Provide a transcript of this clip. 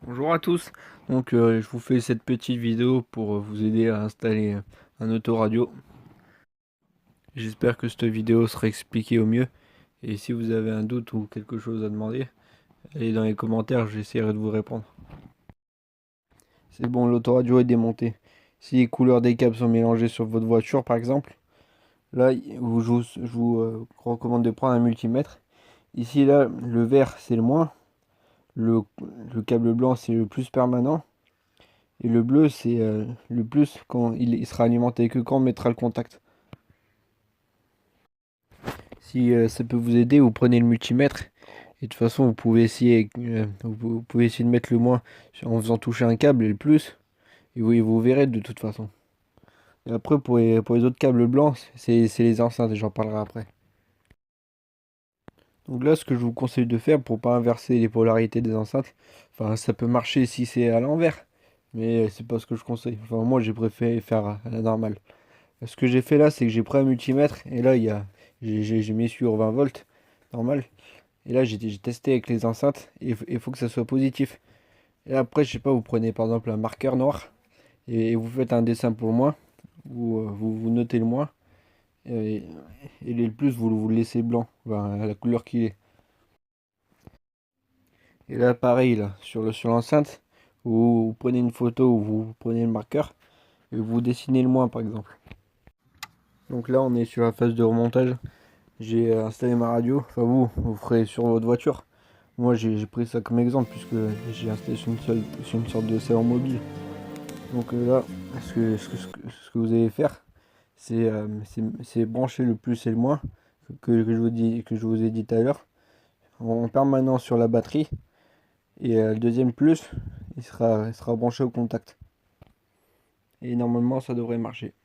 Bonjour à tous, je vous fais cette petite vidéo pour vous aider à installer un autoradio. J'espère que cette vidéo sera expliquée au mieux et si vous avez un doute ou quelque chose à demander, allez dans les commentaires, j'essaierai de vous répondre. C'est bon, l'autoradio est démonté. Si les couleurs des câbles sont mélangées sur votre voiture par exemple, là je vous recommande de prendre un multimètre. Ici là, le vert c'est le moins, le, le câble blanc c'est le plus permanent. Et le bleu, c'est le plus quand il sera alimenté que quand on mettra le contact. Si ça peut vous aider, vous prenez le multimètre. Et de toute façon, vous pouvez essayer de mettre le moins en faisant toucher un câble et le plus. Et vous verrez de toute façon. Et après, pour les autres câbles blancs, c'est les enceintes et j'en parlerai après. Donc là, ce que je vous conseille de faire pour pas inverser les polarités des enceintes, enfin, ça peut marcher si c'est à l'envers. Mais c'est pas ce que je conseille. Enfin, moi, j'ai préféré faire à la normale. Ce que j'ai fait là, c'est que j'ai pris un multimètre et là, j'ai mis sur 20 volts, normal. Et là, j'ai testé avec les enceintes et il faut que ça soit positif. Et après, je sais pas, vous prenez par exemple un marqueur noir et vous faites un dessin pour le moins, ou vous notez le moins, et, et le plus, vous le laissez blanc, enfin, à la couleur qu'il est. Et là, pareil, là, sur l'enceinte, vous prenez une photo ou vous prenez le marqueur et vous dessinez le moins, par exemple. Donc là, on est sur la phase de remontage. J'ai installé ma radio, enfin vous ferez sur votre voiture. Moi j'ai pris ça comme exemple puisque j'ai installé sur une sorte de salon mobile. Donc là, ce que vous allez faire, c'est brancher le plus et le moins que je vous ai dit tout à l'heure en permanence sur la batterie. Et le deuxième plus, il sera branché au contact. Et normalement ça devrait marcher.